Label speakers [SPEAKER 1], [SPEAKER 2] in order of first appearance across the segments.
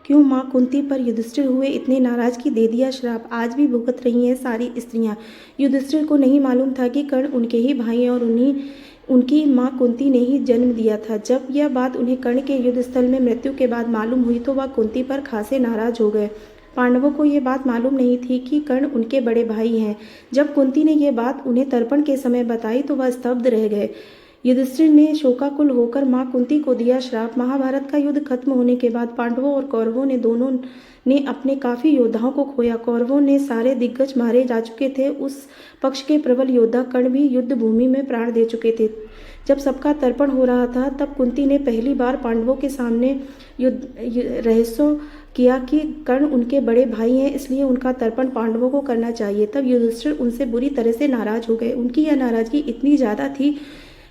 [SPEAKER 1] क्यों माँ कुंती पर युधिष्ठिर हुए इतने नाराज कि दे दिया श्राप। आज भी भुगत रही हैं सारी स्त्रियां। युधिष्ठिर को नहीं मालूम था कि कर्ण उनके ही भाई हैं और उनकी माँ कुंती ने ही जन्म दिया था। जब यह बात उन्हें कर्ण के युद्ध स्थल में मृत्यु के बाद मालूम हुई तो वह कुंती पर खासे नाराज हो गए। पांडवों को ये बात मालूम नहीं थी कि कर्ण उनके बड़े भाई हैं। जब कुंती ने यह बात उन्हें तर्पण के समय बताई तो वह स्तब्ध रह गए। युधिष्ठिर ने शोकाकुल होकर माँ कुंती को दिया श्राप। महाभारत का युद्ध खत्म होने के बाद पांडवों और कौरवों ने दोनों ने अपने काफी योद्धाओं को खोया। कौरवों ने सारे दिग्गज मारे जा चुके थे। उस पक्ष के प्रबल योद्धा कर्ण भी युद्ध भूमि में प्राण दे चुके थे। जब सबका तर्पण हो रहा था तब कुंती ने पहली बार पांडवों के सामने रहस्य किया कि कर्ण उनके बड़े भाई हैं, इसलिए उनका तर्पण पांडवों को करना चाहिए। तब युधिष्ठिर उनसे बुरी तरह से नाराज हो गए। उनकी यह नाराजगी इतनी ज्यादा थी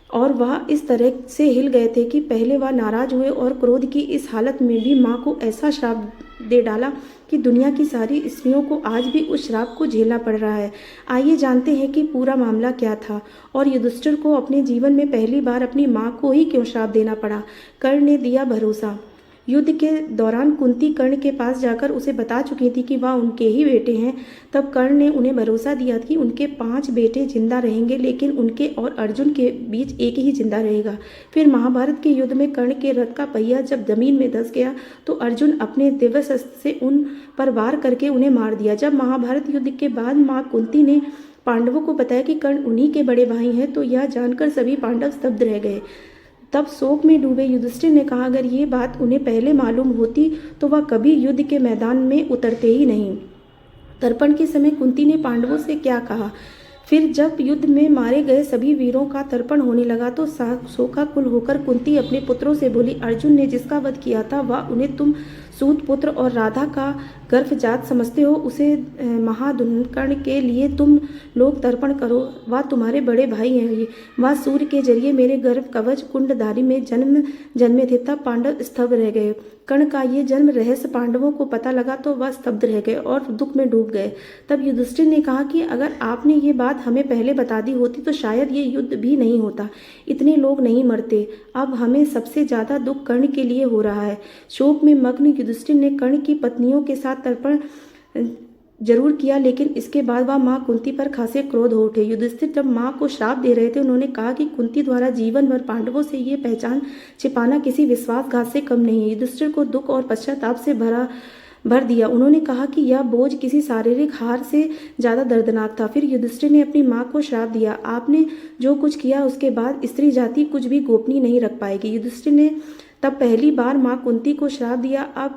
[SPEAKER 1] और वह इस तरह से हिल गए थे कि पहले वह नाराज हुए और क्रोध की इस हालत में भी माँ को ऐसा श्राप दे डाला कि दुनिया की सारी स्त्रियों को आज भी उस श्राप को झेलना पड़ रहा है। आइए जानते हैं कि पूरा मामला क्या था और युधिष्ठिर को अपने जीवन में पहली बार अपनी माँ को ही क्यों श्राप देना पड़ा। कर्ण ने दिया भरोसा। युद्ध के दौरान कुंती कर्ण के पास जाकर उसे बता चुकी थी कि वह उनके ही बेटे हैं। तब कर्ण ने उन्हें भरोसा दिया कि उनके 5 बेटे जिंदा रहेंगे, लेकिन उनके और अर्जुन के बीच एक ही जिंदा रहेगा। फिर महाभारत के युद्ध में कर्ण के रथ का पहिया जब जमीन में धंस गया तो अर्जुन अपने दिव्य से उन पर वार करके उन्हें मार दिया। जब महाभारत युद्ध के बाद माँ कुंती ने पांडवों को बताया कि कर्ण उन्हीं के बड़े भाई हैं तो यह जानकर सभी पांडव स्तब्ध रह गए। तब शोक में डूबे युधिष्ठिर ने कहा, अगर ये बात उन्हें पहले मालूम होती तो वह कभी युद्ध के मैदान में उतरते ही नहीं। तर्पण के समय कुंती ने पांडवों से क्या कहा। फिर जब युद्ध में मारे गए सभी वीरों का तर्पण होने लगा तो शोकाकुल होकर कुंती अपने पुत्रों से बोली, अर्जुन ने जिसका वध किया था वह उन्हें तुम सूत पुत्र और राधा का गर्भजात समझते हो। उसे महाधुनकर्ण के लिए तुम लोग तर्पण करो। वह तुम्हारे बड़े भाई हैं। वह सूर्य के जरिए मेरे गर्भ कवच कुंडधारी में जन्मे थे। तब पांडव स्तब्ध रह गए। कर्ण का ये जन्म रहस्य पांडवों को पता लगा तो वह स्तब्ध रह गए और दुख में डूब गए। तब युधिष्ठिर ने कहा कि अगर आपने ये बात हमें पहले बता दी होती तो शायद ये युद्ध भी नहीं होता, इतने लोग नहीं मरते। अब हमें सबसे ज्यादा दुख कर्ण के लिए हो रहा है। शोक में मग्न युधिष्ठिर ने कर्ण की पत्नियों के साथ तर्पण जरूर किया, लेकिन इसके बाद वह माँ कुंती पर खासे क्रोध हो उठे। युधिष्ठिर जब माँ को श्राप दे रहे थे उन्होंने कहा कि कुंती द्वारा जीवन भर पांडवों से ये पहचान छिपाना किसी विश्वासघात से कम नहीं है। युधिष्ठिर को दुख और पश्चाताप से भर दिया। उन्होंने कहा कि यह बोझ किसी शारीरिक हार से ज्यादा दर्दनाक था। फिर युधिष्ठिर ने अपनी माँ को श्राप दिया, आपने जो कुछ किया उसके बाद स्त्री जाति कुछ भी गोपनीय नहीं रख पाएगी। युधिष्ठिर ने तब पहली बार माँ कुंती को श्राप दिया, अब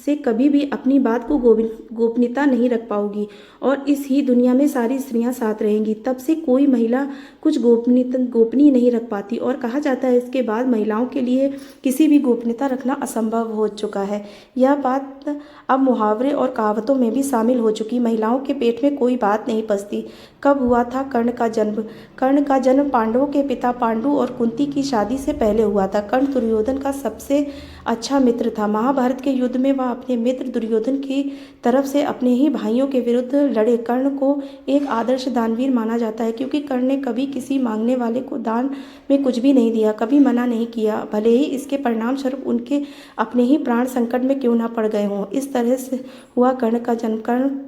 [SPEAKER 1] से कभी भी अपनी बात को गोपनीयता नहीं रख पाओगी और इस ही दुनिया में सारी स्त्रियां साथ रहेंगी। तब से कोई महिला कुछ गोपनीय नहीं रख पाती और कहा जाता है इसके बाद महिलाओं के लिए किसी भी गोपनीयता रखना असंभव हो चुका है। यह बात अब मुहावरे और कहावतों में भी शामिल हो चुकी। महिलाओं के पेट में कोई बात नहीं पचती। कब हुआ था कर्ण का जन्म? कर्ण का जन्म पांडवों के पिता पांडु और कुंती की शादी से पहले हुआ था। कर्ण दुर्योधन का सबसे अच्छा मित्र था। महाभारत के युद्ध में वह अपने मित्र दुर्योधन की तरफ से अपने ही भाइयों के विरुद्ध लड़े। कर्ण को एक आदर्श दानवीर माना जाता है क्योंकि कर्ण ने कभी किसी मांगने वाले को दान में कुछ भी नहीं दिया, कभी मना नहीं किया, भले ही इसके परिणाम स्वरूप उनके अपने ही प्राण संकट में क्यों न पड़ गए हों। इस तरह से हुआ कर्ण का जन्म।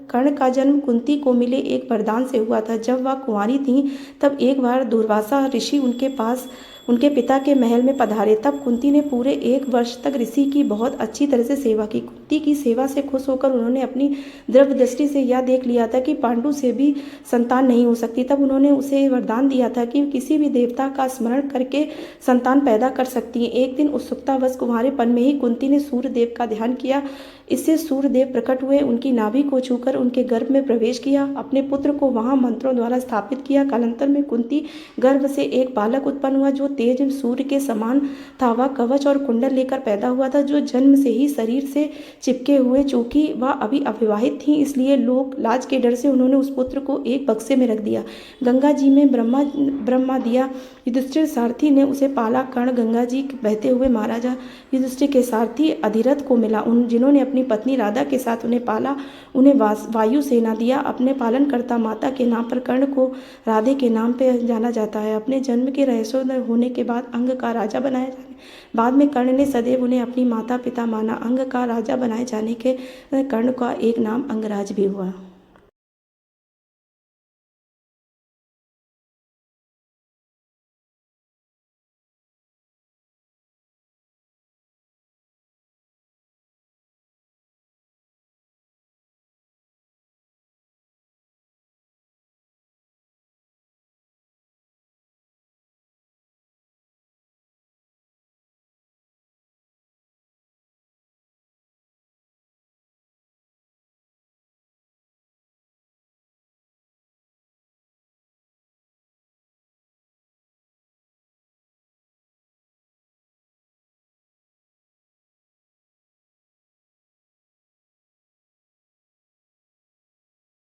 [SPEAKER 1] कर्ण का जन्म कुंती को मिले एक वरदान से हुआ था। जब वह कुंवारी थी तब एक बार दुर्वासा ऋषि उनके पास उनके पिता के महल में पधारे। तब कुंती ने पूरे 1 वर्ष तक ऋषि की बहुत अच्छी तरह से सेवा की। कुंती की सेवा से खुश होकर उन्होंने अपनी द्रव्य दृष्टि से यह देख लिया था कि पांडु से भी संतान नहीं हो सकती। तब उन्होंने उसे वरदान दिया था कि किसी भी देवता का स्मरण करके संतान पैदा कर सकती है। एक दिन उत्सुकतावश कुंवारेपन में ही कुंती ने सूर्यदेव का ध्यान किया। इससे सूर्यदेव प्रकट हुए, उनकी नाभि को छूकर उनके गर्भ में प्रवेश किया, अपने पुत्र को वहां मंत्रों द्वारा स्थापित किया। कालांतर में कुंती गर्भ से एक बालक उत्पन्न हुआ जो तेज सूर्य के समान था। वह कवच और कुंडल लेकर पैदा हुआ था जो जन्म से ही शरीर से चिपके हुए। चूंकि वह अभी अविवाहित थी इसलिए लोग लाज के डर से उन्होंने उस पुत्र को एक बक्से में रख दिया। गंगा जी में ब्रह्मा दिया। युधिष्ठिर सारथी ने उसे पाला। कर्ण गंगा जी बहते हुए महाराजा युधिष्ठिर के सारथी अधिरथ को मिला, जिन्होंने अपनी पत्नी राधा के साथ उन्हें पाला। उन्हें वायु सेना दिया। अपने पालनकर्ता माता के नाम पर कर्ण को राधे के नाम पर जाना जाता है। अपने जन्म के रहस्य होने होने के बाद अंग का राजा बनाया जाने बाद में कर्ण ने सदैव उन्हें अपनी माता पिता माना। अंग का राजा बनाए जाने के कर्ण का एक नाम अंगराज भी हुआ।